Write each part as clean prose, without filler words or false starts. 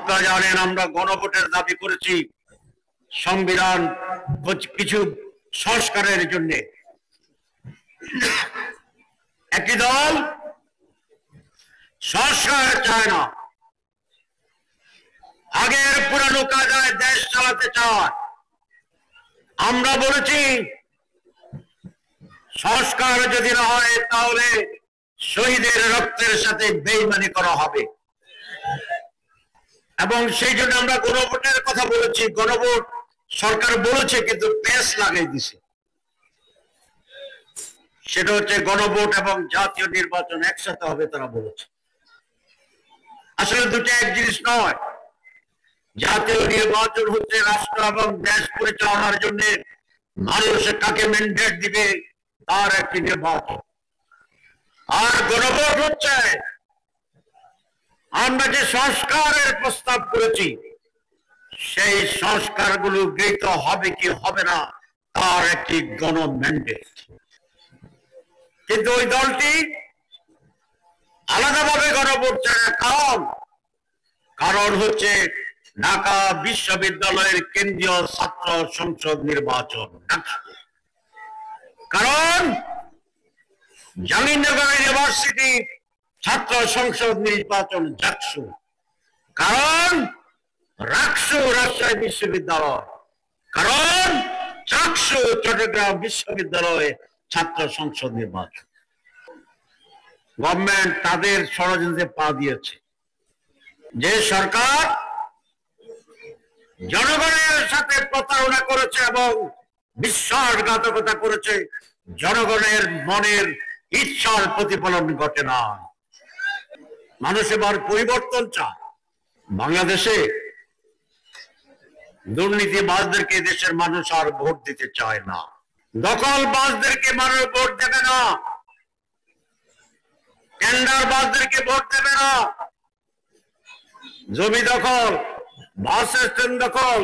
আপনারা জানেন আমরা গণভোটের দাবি করেছি সংবিধান কিছু সংস্কারের জন্য। একটি দল সংস্কার চায় না, আগের পুরানো কায়দায় দেশ চালাতে চায়। আমরা বলেছি সংস্কার যদি না হয় তাহলে শহীদের রক্তের সাথে বেইমানি করা হবে, এবং সেই জন্য আমরা গণভোটের কথা বলেছি। গণভোট সরকার বলেছে কিন্তু পেস লাগাই দিছে। সেটা হচ্ছে গণভোট এবং জাতীয় নির্বাচন একসাথে হবে তারা বলেছে। আসলে দুটো এক জিনিস নয়। জাতীয় নির্বাচন হচ্ছে রাষ্ট্র এবং দেশ পরিচালনার জন্য মানুষ কাকে ম্যান্ডেট দিবে তার একটি নির্বাচন। আর গণভোট হচ্ছে আমরা যে সংস্কারের প্রস্তাব করেছি সেই সংস্কারগুলো গৃহীত হবে কি হবে না তার একটি গণ ম্যান্ডেট। কিন্তু ওই দলটি আলাদাভাবে গণভোট চায়। কারণ হচ্ছে ঢাকা বিশ্ববিদ্যালয়ের কেন্দ্রীয় ছাত্র সংসদ নির্বাচন, কারণ জাহাঙ্গীরনগর ইউনিভার্সিটি ছাত্র সংসদ নির্বাচন জাকসু, কারণ রাকসু রাজশাহী বিশ্ববিদ্যালয়, কারণ চাকসু চট্টগ্রাম বিশ্ববিদ্যালয়ে ছাত্র সংসদ নির্বাচন। গভর্নমেন্ট তাদের ষড়যন্ত্রে পা দিয়েছে। যে সরকার জনগণের সাথে প্রতারণা করেছে এবং বিশ্বাসঘাতকতা করেছে, জনগণের মনের ইচ্ছার প্রতিফলন ঘটে না। মানুষ এবার পরিবর্তন চায়। বাংলাদেশে দুর্নীতিবাজদেরকে দেশের মানুষ আর ভোট দিতে চায় না, দখলবাজদেরকে মানুষ ভোট দেবে না, টেন্ডারবাজদেরকে ভোট দেবে না। জমি দখল, বাস স্ট্যান্ড দখল,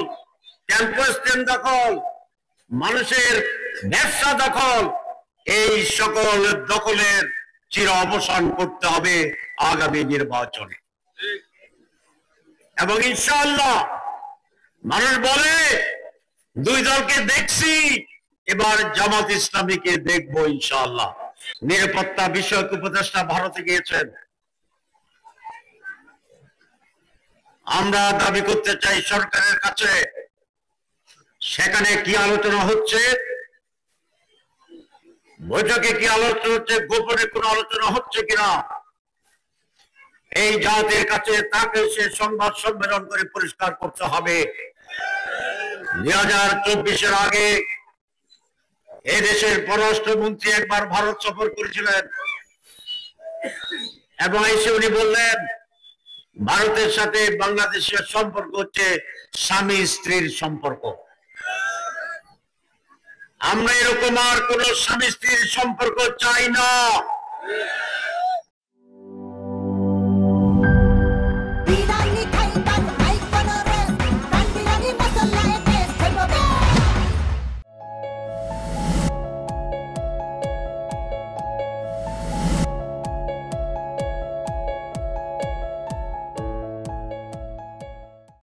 টেম্পো স্ট্যান্ড দখল, মানুষের ব্যবসা দখল, এই সকল দখলের চির অবসান করতে হবে আগামী নির্বাচনে। এবং ইনশাআল্লাহ মানুষ বলে দুই দলকে দেখছি, এবার জামাত ইসলামীকে দেখবো ইনশাআল্লাহ। নিরাপত্তা বিষয়ক উপদেষ্টা ভারতে গিয়েছেন। আমরা দাবি করতে চাই সরকারের কাছে সেখানে কি আলোচনা হচ্ছে, বৈঠকে কি আলোচনা হচ্ছে, গোপনে কোন আলোচনা হচ্ছে কিনা এই জাতির কাছে তাকে সে সংবাদ সম্মেলন করে পরিষ্কার করতে হবে। 2024-এর আগে এই দেশের পররাষ্ট্রমন্ত্রী একবার ভারত সফর করেছিলেন এবং এসে উনি বললেন ভারতের সাথে বাংলাদেশের সম্পর্ক হচ্ছে স্বামী স্ত্রীর সম্পর্ক। আমরা এরকম আর কোন স্বামী স্ত্রীর সম্পর্ক চাই না।